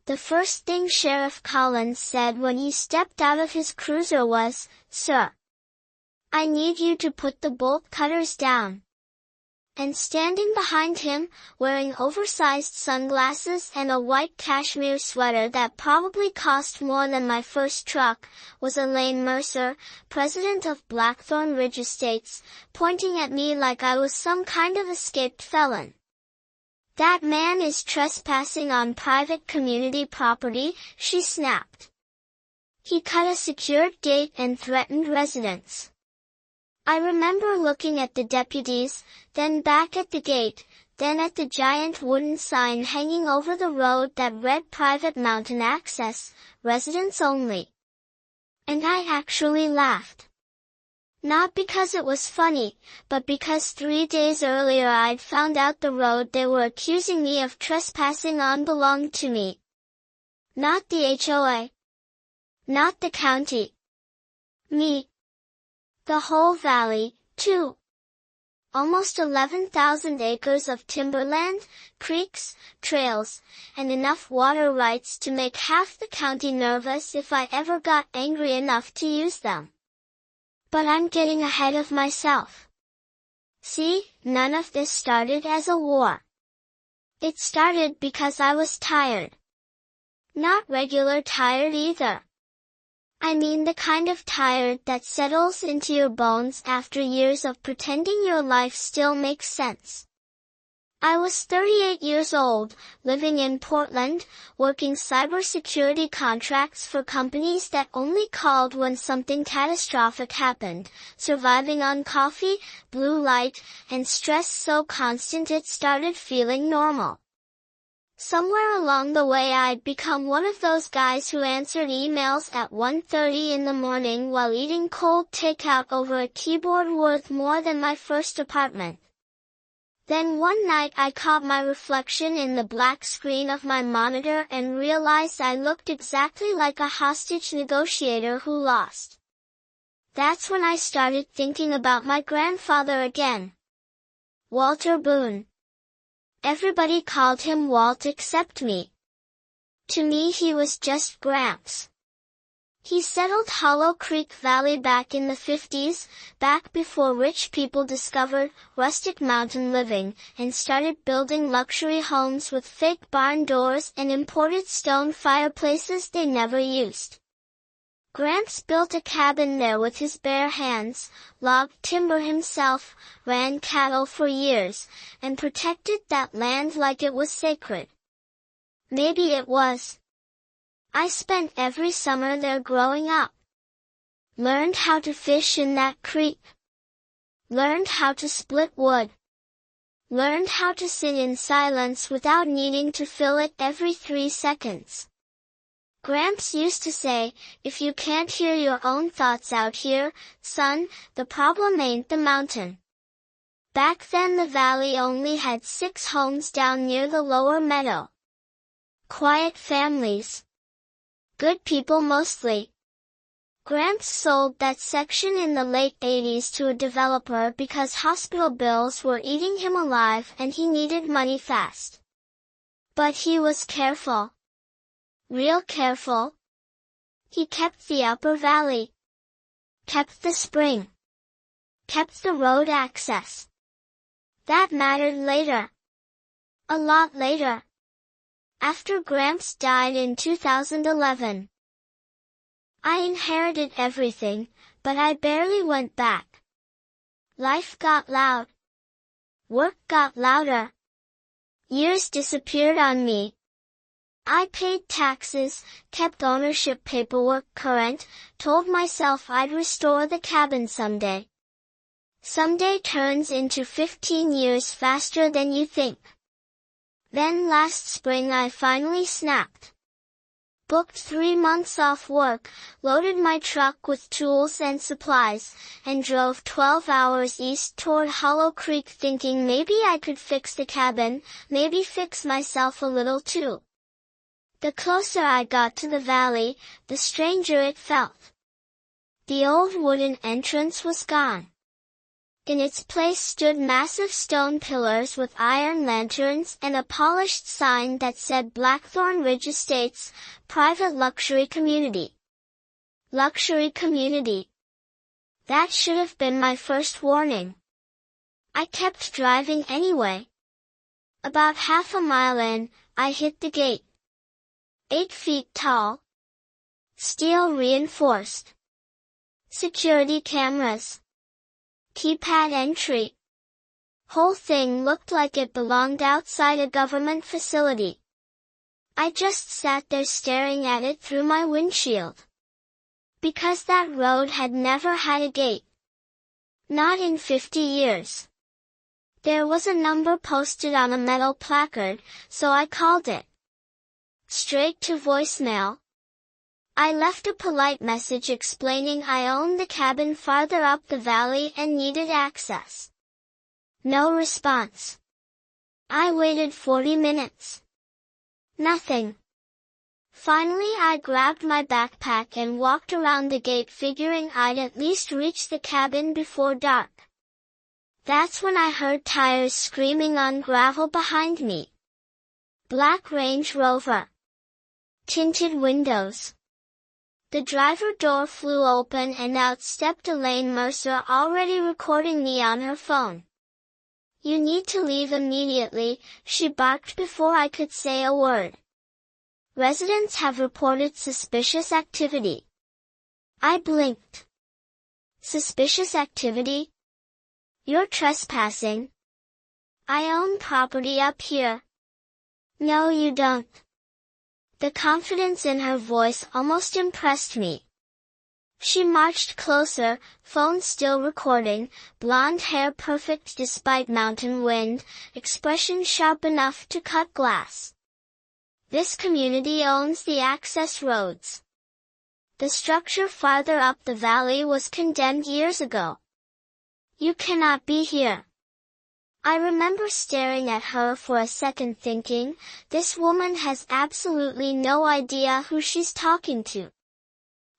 The first thing Sheriff Collins said when he stepped out of his cruiser was, "Sir, I need you to put the bolt cutters down." And standing behind him, wearing oversized sunglasses and a white cashmere sweater that probably cost more than my first truck, was Elaine Mercer, president of Blackthorn Ridge Estates, pointing at me like I was some kind of escaped felon. "That man is trespassing on private community property," she snapped. "He cut a secured gate and threatened residents." I remember looking at the deputies, then back at the gate, then at the giant wooden sign hanging over the road that read Private Mountain Access, Residents Only. And I actually laughed. Not because it was funny, but because 3 days earlier I'd found out the road they were accusing me of trespassing on belonged to me. Not the HOA. Not the county. Me. The whole valley, too. Almost 11,000 acres of timberland, creeks, trails, and enough water rights to make half the county nervous if I ever got angry enough to use them. But I'm getting ahead of myself. See, none of this started as a war. It started because I was tired. Not regular tired either. I mean the kind of tired that settles into your bones after years of pretending your life still makes sense. I was 38 years old, living in Portland, working cybersecurity contracts for companies that only called when something catastrophic happened, surviving on coffee, blue light, and stress so constant it started feeling normal. Somewhere along the way I'd become one of those guys who answered emails at 1:30 in the morning while eating cold takeout over a keyboard worth more than my first apartment. Then one night I caught my reflection in the black screen of my monitor and realized I looked exactly like a hostage negotiator who lost. That's when I started thinking about my grandfather again. Walter Boone. Everybody called him Walt except me. To me he was just Gramps. He settled Hollow Creek Valley back in the 50s, back before rich people discovered rustic mountain living, and started building luxury homes with fake barn doors and imported stone fireplaces they never used. Gramps built a cabin there with his bare hands, logged timber himself, ran cattle for years, and protected that land like it was sacred. Maybe it was. I spent every summer there growing up. Learned how to fish in that creek. Learned how to split wood. Learned how to sit in silence without needing to fill it every 3 seconds. Gramps used to say, "If you can't hear your own thoughts out here, son, the problem ain't the mountain." Back then the valley only had 6 homes down near the lower meadow. Quiet families. Good people mostly. Gramps sold that section in the late 80s to a developer because hospital bills were eating him alive and he needed money fast. But he was careful. Real careful. He kept the upper valley. Kept the spring. Kept the road access. That mattered later. A lot later. After Gramps died in 2011. I inherited everything, but I barely went back. Life got loud. Work got louder. Years disappeared on me. I paid taxes, kept ownership paperwork current, told myself I'd restore the cabin someday. Someday turns into 15 years faster than you think. Then last spring I finally snapped. Booked 3 months off work, loaded my truck with tools and supplies, and drove 12 hours east toward Hollow Creek thinking maybe I could fix the cabin, maybe fix myself a little too. The closer I got to the valley, the stranger it felt. The old wooden entrance was gone. In its place stood massive stone pillars with iron lanterns and a polished sign that said Blackthorn Ridge Estates, Private Luxury Community. Luxury Community. That should have been my first warning. I kept driving anyway. About half a mile in, I hit the gate. 8 feet tall. Steel reinforced. Security cameras. Keypad entry. Whole thing looked like it belonged outside a government facility. I just sat there staring at it through my windshield. Because that road had never had a gate. Not in 50 years. There was a number posted on a metal placard, so I called it. Straight to voicemail. I left a polite message explaining I owned the cabin farther up the valley and needed access. No response. I waited 40 minutes. Nothing. Finally I grabbed my backpack and walked around the gate figuring I'd at least reach the cabin before dark. That's when I heard tires screaming on gravel behind me. Black Range Rover. Tinted windows. The driver door flew open and out stepped Elaine Mercer, already recording me on her phone. You need to leave immediately, she barked before I could say a word. Residents have reported suspicious activity. I blinked. Suspicious activity? You're trespassing. I own property up here. No, you don't. The confidence in her voice almost impressed me. She marched closer, phone still recording, blonde hair perfect despite mountain wind, expression sharp enough to cut glass. This community owns the access roads. The structure farther up the valley was condemned years ago. You cannot be here. I remember staring at her for a second thinking, this woman has absolutely no idea who she's talking to.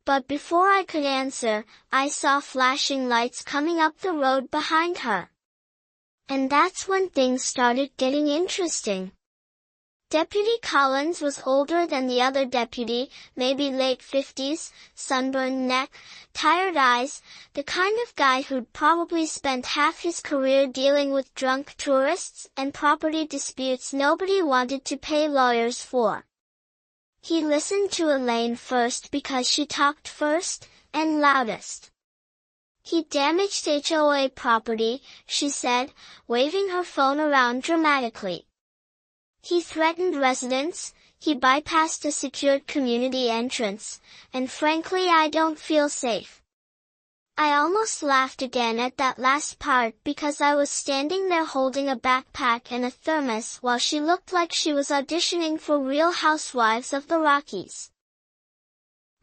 But before I could answer, I saw flashing lights coming up the road behind her. And that's when things started getting interesting. Deputy Collins was older than the other deputy, maybe late 50s, sunburned neck, tired eyes, the kind of guy who'd probably spent half his career dealing with drunk tourists and property disputes nobody wanted to pay lawyers for. He listened to Elaine first because she talked first, and loudest. He damaged HOA property, she said, waving her phone around dramatically. He threatened residents, he bypassed a secured community entrance, and frankly I don't feel safe. I almost laughed again at that last part because I was standing there holding a backpack and a thermos while she looked like she was auditioning for Real Housewives of the Rockies.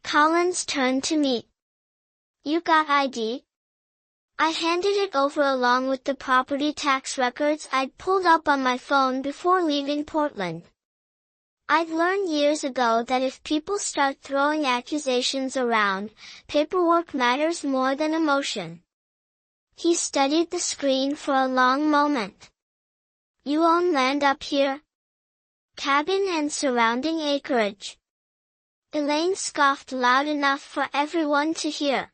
Collins turned to me. You got ID? I handed it over along with the property tax records I'd pulled up on my phone before leaving Portland. I'd learned years ago that if people start throwing accusations around, paperwork matters more than emotion. He studied the screen for a long moment. You own land up here? Cabin and surrounding acreage. Elaine scoffed loud enough for everyone to hear.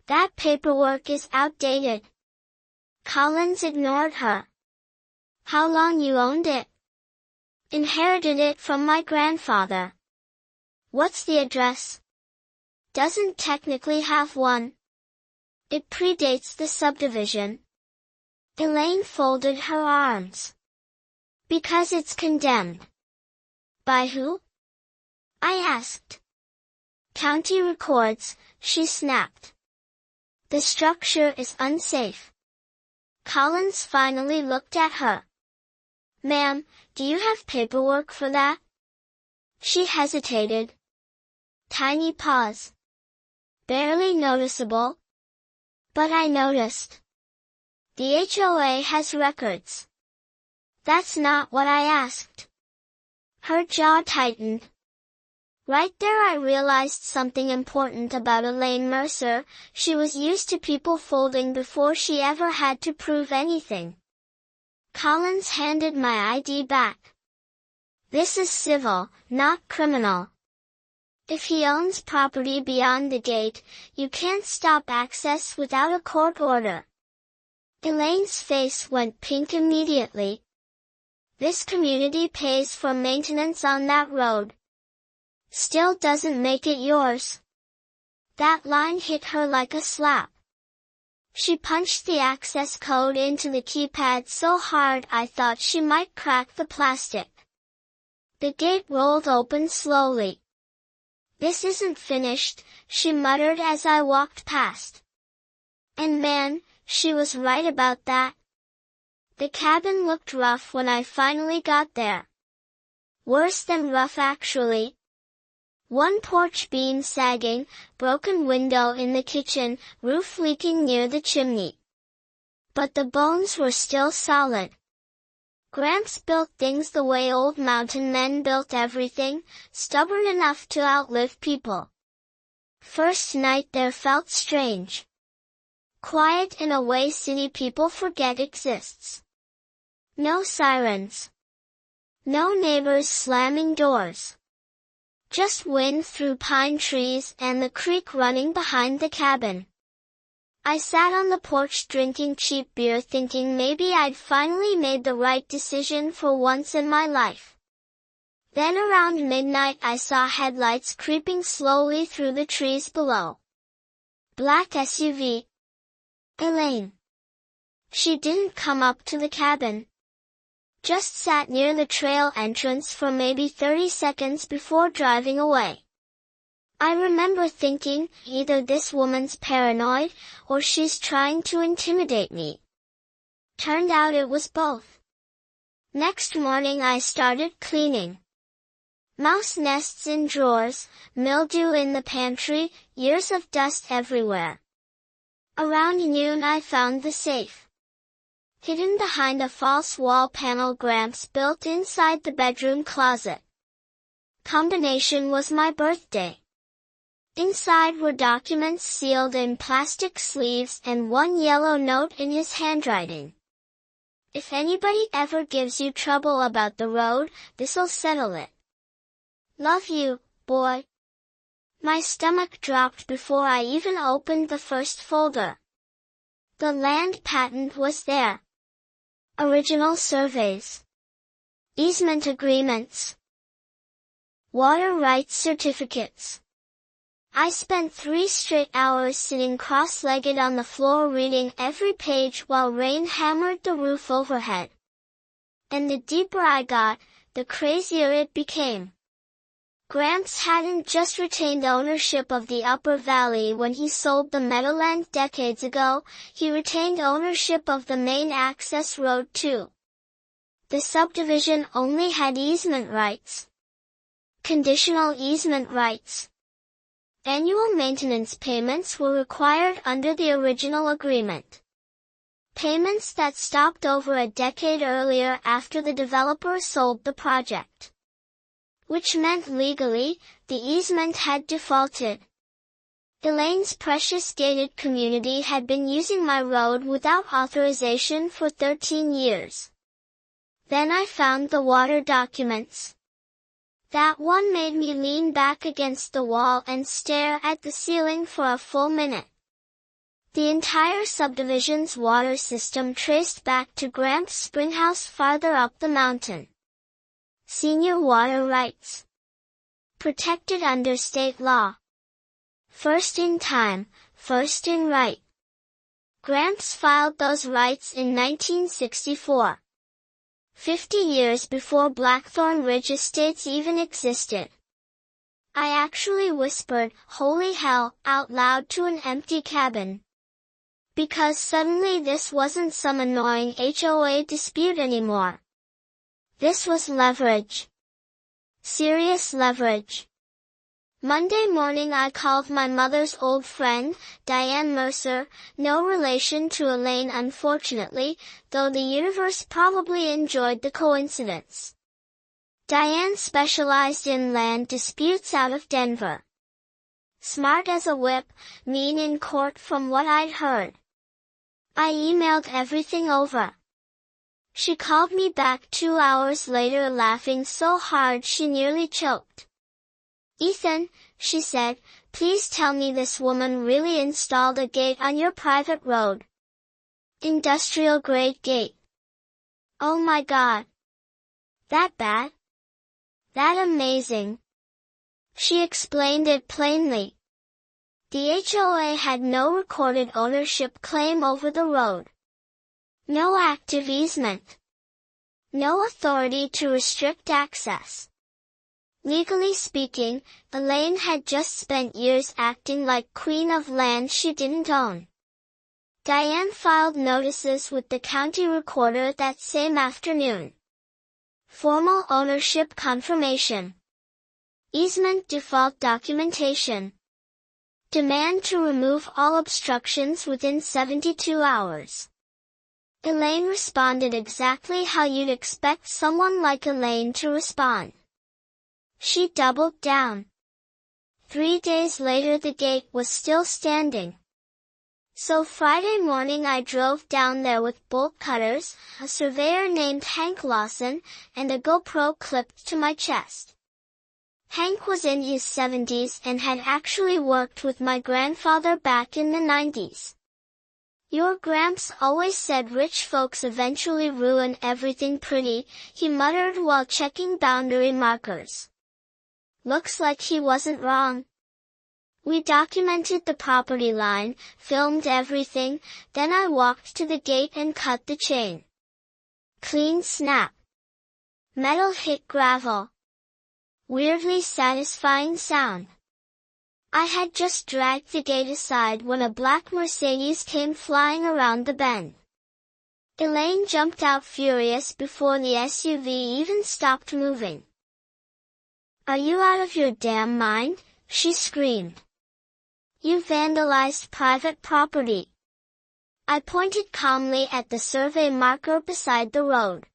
That paperwork is outdated. Collins ignored her. How long you owned it? Inherited it from my grandfather. What's the address? Doesn't technically have one. It predates the subdivision. Elaine folded her arms. Because it's condemned. By who? I asked. County records, she snapped. The structure is unsafe. Collins finally looked at her. Ma'am, do you have paperwork for that? She hesitated. Tiny pause. Barely noticeable. But I noticed. The HOA has records. That's not what I asked. Her jaw tightened. Right there I realized something important about Elaine Mercer. She was used to people folding before she ever had to prove anything. Collins handed my ID back. This is civil, not criminal. If he owns property beyond the gate, you can't stop access without a court order. Elaine's face went pink immediately. This community pays for maintenance on that road. Still doesn't make it yours. That line hit her like a slap. She punched the access code into the keypad so hard I thought she might crack the plastic. The gate rolled open slowly. This isn't finished, she muttered as I walked past. And man, she was right about that. The cabin looked rough when I finally got there. Worse than rough actually. One porch beam sagging, broken window in the kitchen, roof leaking near the chimney. But the bones were still solid. Gramps built things the way old mountain men built everything, stubborn enough to outlive people. First night there felt strange. Quiet in a way city people forget exists. No sirens. No neighbors slamming doors. Just wind through pine trees and the creek running behind the cabin. I sat on the porch drinking cheap beer thinking maybe I'd finally made the right decision for once in my life. Then around midnight I saw headlights creeping slowly through the trees below. Black SUV. Elaine. She didn't come up to the cabin. Just sat near the trail entrance for maybe 30 seconds before driving away. I remember thinking, either this woman's paranoid, or she's trying to intimidate me. Turned out it was both. Next morning I started cleaning. Mouse nests in drawers, mildew in the pantry, years of dust everywhere. Around noon I found the safe. Hidden behind a false wall panel Gramps built inside the bedroom closet. Combination was my birthday. Inside were documents sealed in plastic sleeves and one yellow note in his handwriting. If anybody ever gives you trouble about the road, this'll settle it. Love you, boy. My stomach dropped before I even opened the first folder. The land patent was there. Original surveys. Easement agreements. Water rights certificates. I spent 3 straight hours sitting cross-legged on the floor reading every page while rain hammered the roof overhead. And the deeper I got, the crazier it became. Gramps hadn't just retained ownership of the Upper Valley when he sold the Meadowland decades ago, he retained ownership of the main access road too. The subdivision only had easement rights. Conditional easement rights. Annual maintenance payments were required under the original agreement. Payments that stopped over a decade earlier after the developer sold the project. Which meant legally, the easement had defaulted. Elaine's precious gated community had been using my road without authorization for 13 years. Then I found the water documents. That one made me lean back against the wall and stare at the ceiling for a full minute. The entire subdivision's water system traced back to Gramps' springhouse farther up the mountain. Senior water rights. Protected under state law. First in time, first in right. Gramps filed those rights in 1964. 50 years before Blackthorn Ridge Estates even existed. I actually whispered, "Holy hell," out loud to an empty cabin. Because suddenly this wasn't some annoying HOA dispute anymore. This was leverage. Serious leverage. Monday morning I called my mother's old friend, Diane Mercer, no relation to Elaine unfortunately, though the universe probably enjoyed the coincidence. Diane specialized in land disputes out of Denver. Smart as a whip, mean in court from what I'd heard. I emailed everything over. She called me back 2 hours later laughing so hard she nearly choked. "Ethan," she said, "please tell me this woman really installed a gate on your private road. Industrial grade gate. Oh my God. That bad? That amazing." She explained it plainly. The HOA had no recorded ownership claim over the road. No active easement. No authority to restrict access. Legally speaking, Elaine had just spent years acting like queen of land she didn't own. Diane filed notices with the county recorder that same afternoon. Formal ownership confirmation. Easement default documentation. Demand to remove all obstructions within 72 hours. Elaine responded exactly how you'd expect someone like Elaine to respond. She doubled down. 3 days later the gate was still standing. So Friday morning I drove down there with bolt cutters, a surveyor named Hank Lawson, and a GoPro clipped to my chest. Hank was in his 70s and had actually worked with my grandfather back in the 90s. "Your gramps always said rich folks eventually ruin everything pretty," he muttered while checking boundary markers. Looks like he wasn't wrong. We documented the property line, filmed everything, then I walked to the gate and cut the chain. Clean snap. Metal hit gravel. Weirdly satisfying sound. I had just dragged the gate aside when a black Mercedes came flying around the bend. Elaine jumped out furious before the SUV even stopped moving. "Are you out of your damn mind?" she screamed. "You vandalized private property." I pointed calmly at the survey marker beside the road.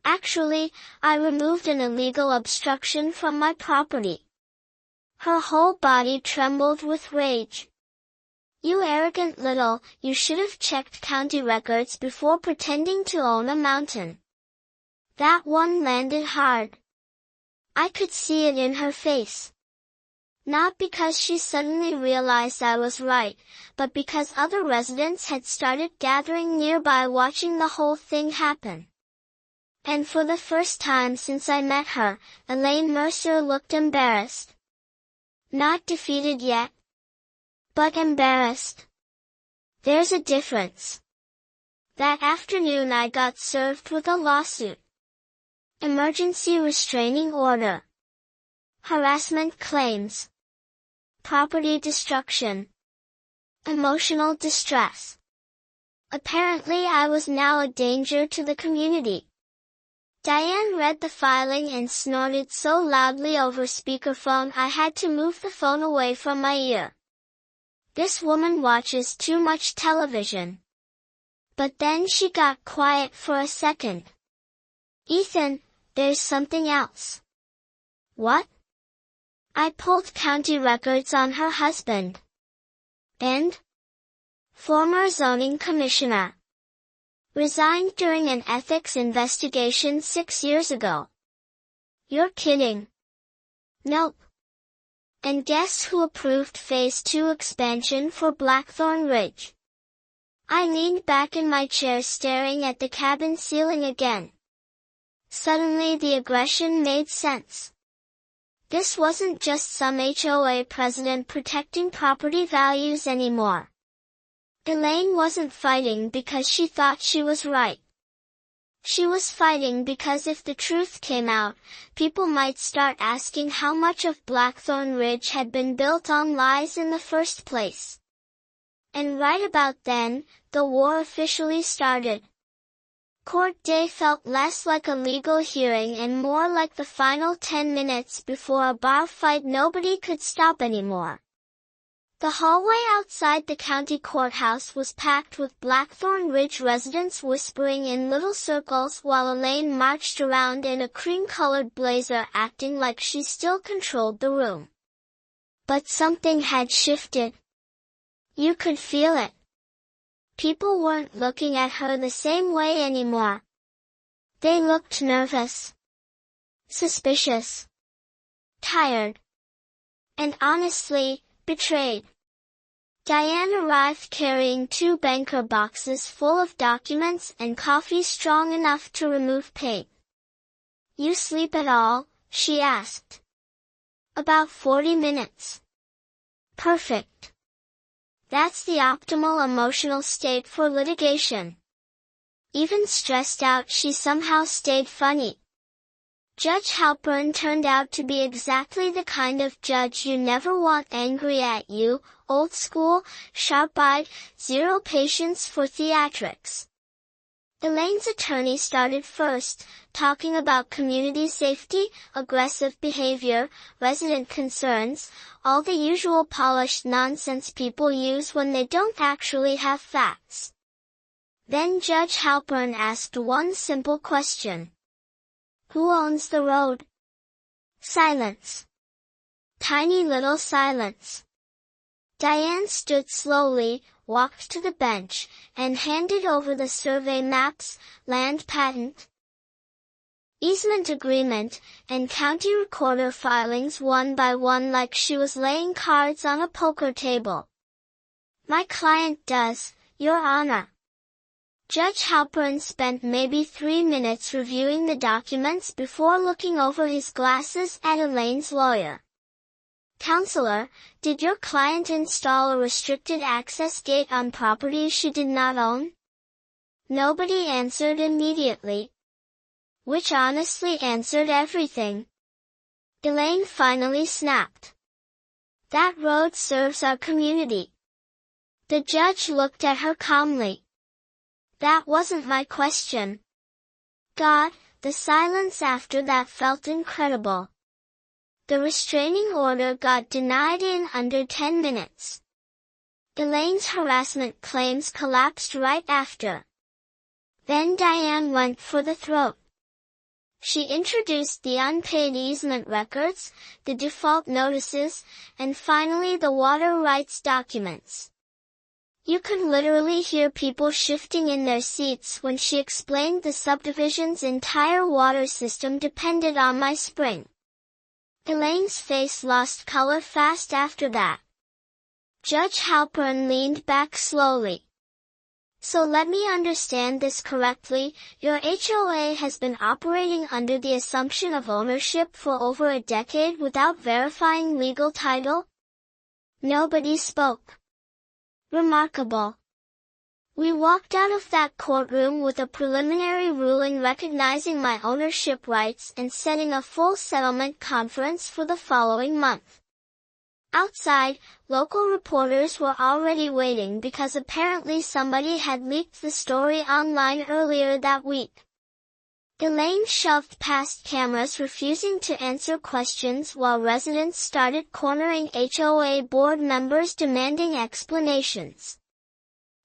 "Actually, I removed an illegal obstruction from my property." Her whole body trembled with rage. "You arrogant little, you should have checked county records before pretending to own a mountain." That one landed hard. I could see it in her face. Not because she suddenly realized I was right, but because other residents had started gathering nearby watching the whole thing happen. And for the first time since I met her, Elaine Mercer looked embarrassed. Not defeated yet, but embarrassed. There's a difference. That afternoon I got served with a lawsuit. Emergency restraining order. Harassment claims. Property destruction. Emotional distress. Apparently I was now a danger to the community. Diane read the filing and snorted so loudly over speakerphone I had to move the phone away from my ear. This woman watches too much television. But then she got quiet for a second. "Ethan, there's something else." "What?" I pulled county records on her husband. And? Former zoning commissioner. Resigned during an ethics investigation 6 years ago. You're kidding. Nope. And guess who approved Phase 2 expansion for Blackthorn Ridge? I leaned back in my chair staring at the cabin ceiling again. Suddenly the aggression made sense. This wasn't just some HOA president protecting property values anymore. Elaine wasn't fighting because she thought she was right. She was fighting because if the truth came out, people might start asking how much of Blackthorn Ridge had been built on lies in the first place. And right about then, the war officially started. Court day felt less like a legal hearing and more like the final 10 minutes before a bar fight nobody could stop anymore. The hallway outside the county courthouse was packed with Blackthorn Ridge residents whispering in little circles while Elaine marched around in a cream-colored blazer acting like she still controlled the room. But something had shifted. You could feel it. People weren't looking at her the same way anymore. They looked nervous, suspicious, tired, and honestly, betrayed. Diane arrived carrying 2 banker boxes full of documents and coffee strong enough to remove pain. "You sleep at all?" she asked. "About 40 minutes. Perfect. That's the optimal emotional state for litigation." Even stressed out, she somehow stayed funny. Judge Halpern turned out to be exactly the kind of judge you never want angry at you, old school, sharp-eyed, zero patience for theatrics. Elaine's attorney started first, talking about community safety, aggressive behavior, resident concerns, all the usual polished nonsense people use when they don't actually have facts. Then Judge Halpern asked one simple question. Who owns the road? Silence. Tiny little silence. Diane stood slowly, walked to the bench, and handed over the survey maps, land patent, easement agreement, and county recorder filings one by one like she was laying cards on a poker table. "My client does, Your Honor." Judge Halpern spent maybe 3 minutes reviewing the documents before looking over his glasses at Elaine's lawyer. "Counselor, did your client install a restricted access gate on property she did not own?" Nobody answered immediately. Which honestly answered everything. Elaine finally snapped. "That road serves our community." The judge looked at her calmly. "That wasn't my question." God, the silence after that felt incredible. The restraining order got denied in under 10 minutes. Elaine's harassment claims collapsed right after. Then Diane went for the throat. She introduced the unpaid easement records, the default notices, and finally the water rights documents. You could literally hear people shifting in their seats when she explained the subdivision's entire water system depended on my spring. Elaine's face lost color fast after that. Judge Halpern leaned back slowly. "So let me understand this correctly, your HOA has been operating under the assumption of ownership for over a decade without verifying legal title?" Nobody spoke. Remarkable. We walked out of that courtroom with a preliminary ruling recognizing my ownership rights and setting a full settlement conference for the following month. Outside, local reporters were already waiting because apparently somebody had leaked the story online earlier that week. Elaine shoved past cameras refusing to answer questions while residents started cornering HOA board members demanding explanations.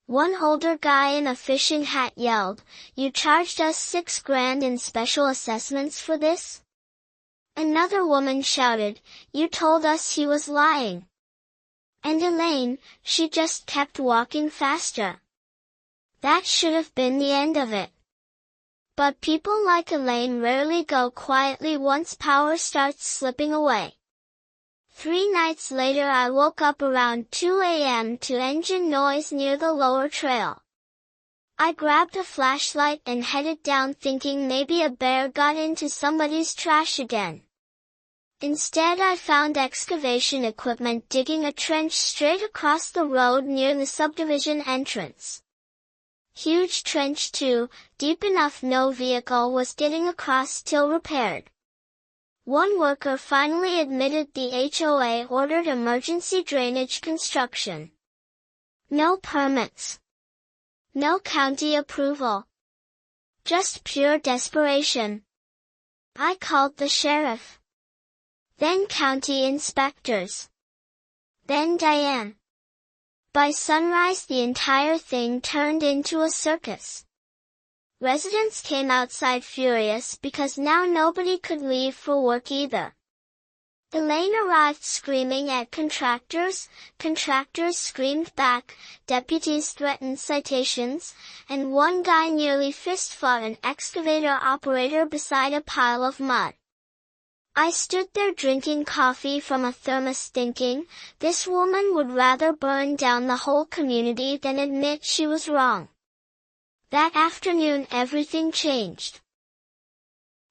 One older guy in a fishing hat yelled, "You charged us $6,000 in special assessments for this?" Another woman shouted, "You told us he was lying." And Elaine, she just kept walking faster. That should have been the end of it. But people like Elaine rarely go quietly once power starts slipping away. 3 nights later I woke up around 2 a.m. to engine noise near the lower trail. I grabbed a flashlight and headed down thinking maybe a bear got into somebody's trash again. Instead I found excavation equipment digging a trench straight across the road near the subdivision entrance. Huge trench too, deep enough no vehicle was getting across till repaired. One worker finally admitted the HOA ordered emergency drainage construction. No permits. No county approval. Just pure desperation. I called the sheriff. Then county inspectors. Then Diane. By sunrise the entire thing turned into a circus. Residents came outside furious because now nobody could leave for work either. Elaine arrived screaming at contractors, contractors screamed back, deputies threatened citations, and one guy nearly fist-fought an excavator operator beside a pile of mud. I stood there drinking coffee from a thermos thinking, this woman would rather burn down the whole community than admit she was wrong. That afternoon everything changed.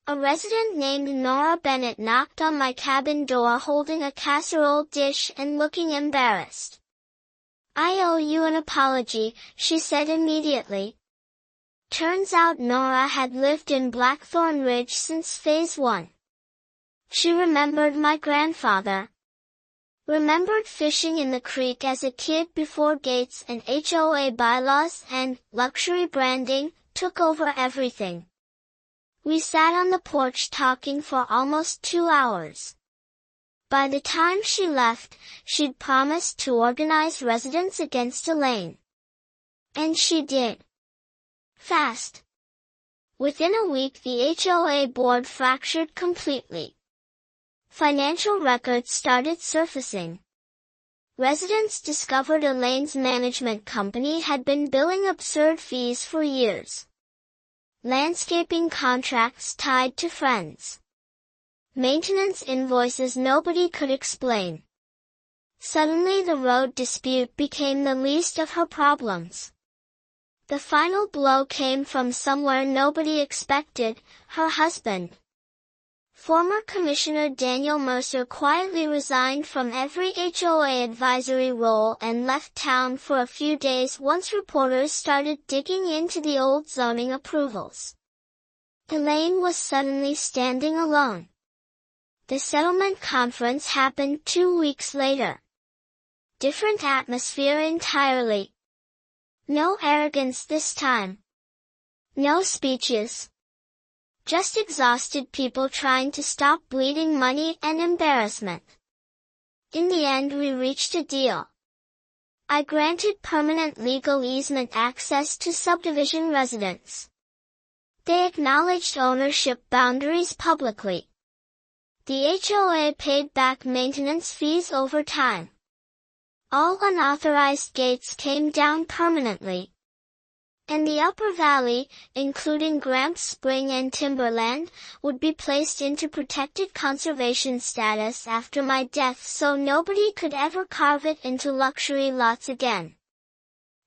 A resident named Nora Bennett knocked on my cabin door holding a casserole dish and looking embarrassed. "I owe you an apology," she said immediately. Turns out Nora had lived in Blackthorn Ridge since Phase 1. She remembered my grandfather. Remembered fishing in the creek as a kid before gates and HOA bylaws and luxury branding took over everything. We sat on the porch talking for almost 2 hours. By the time she left, she'd promised to organize residents against Elaine. And she did. Fast. Within a week the HOA board fractured completely. Financial records started surfacing. Residents discovered Elaine's management company had been billing absurd fees for years. Landscaping contracts tied to friends. Maintenance invoices nobody could explain. Suddenly the road dispute became the least of her problems. The final blow came from somewhere nobody expected, her husband. Former Commissioner Daniel Mercer quietly resigned from every HOA advisory role and left town for a few days once reporters started digging into the old zoning approvals. Elaine was suddenly standing alone. The settlement conference happened 2 weeks later. Different atmosphere entirely. No arrogance this time. No speeches. Just exhausted people trying to stop bleeding money and embarrassment. In the end we reached a deal. I granted permanent legal easement access to subdivision residents. They acknowledged ownership boundaries publicly. The HOA paid back maintenance fees over time. All unauthorized gates came down permanently. And the Upper Valley, including Gramps Spring and Timberland, would be placed into protected conservation status after my death so nobody could ever carve it into luxury lots again.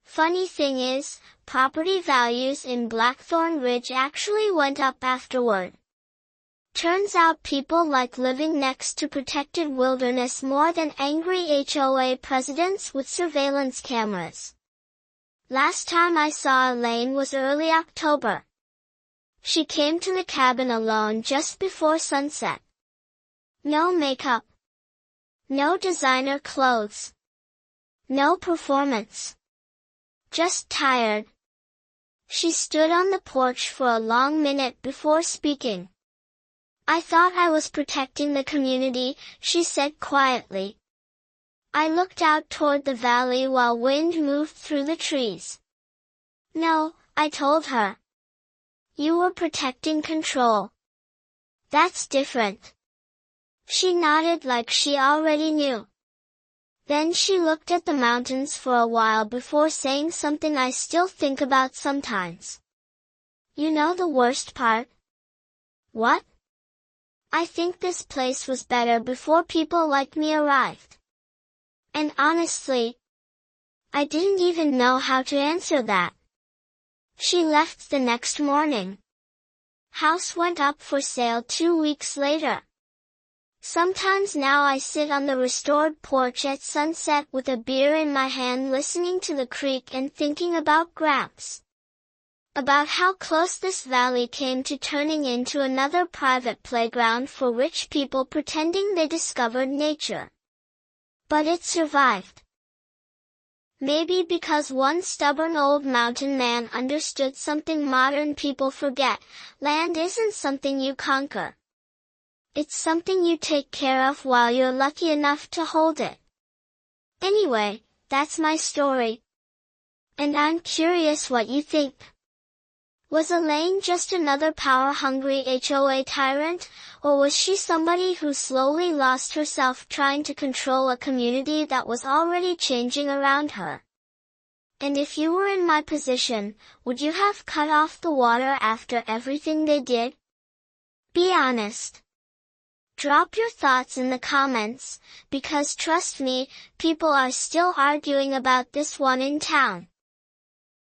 Funny thing is, property values in Blackthorn Ridge actually went up afterward. Turns out people like living next to protected wilderness more than angry HOA presidents with surveillance cameras. Last time I saw Elaine was early October. She came to the cabin alone just before sunset. No makeup. No designer clothes. No performance. Just tired. She stood on the porch for a long minute before speaking. "I thought I was protecting the community," she said quietly. I looked out toward the valley while wind moved through the trees. "No," I told her. "You were protecting control. That's different." She nodded like she already knew. Then she looked at the mountains for a while before saying something I still think about sometimes. "You know the worst part?" "What?" "I think this place was better before people like me arrived. And honestly, I didn't even know how to answer that." She left the next morning. House went up for sale 2 weeks later. Sometimes now I sit on the restored porch at sunset with a beer in my hand listening to the creek and thinking about Gramps. About how close this valley came to turning into another private playground for rich people pretending they discovered nature. But it survived. Maybe because one stubborn old mountain man understood something modern people forget: land isn't something you conquer. It's something you take care of while you're lucky enough to hold it. Anyway, That's my story. And I'm curious what you think. Was Elaine just another power-hungry HOA tyrant, or was she somebody who slowly lost herself trying to control a community that was already changing around her? And if you were in my position, would you have cut off the water after everything they did? Be honest. Drop your thoughts in the comments, because trust me, people are still arguing about this one in town.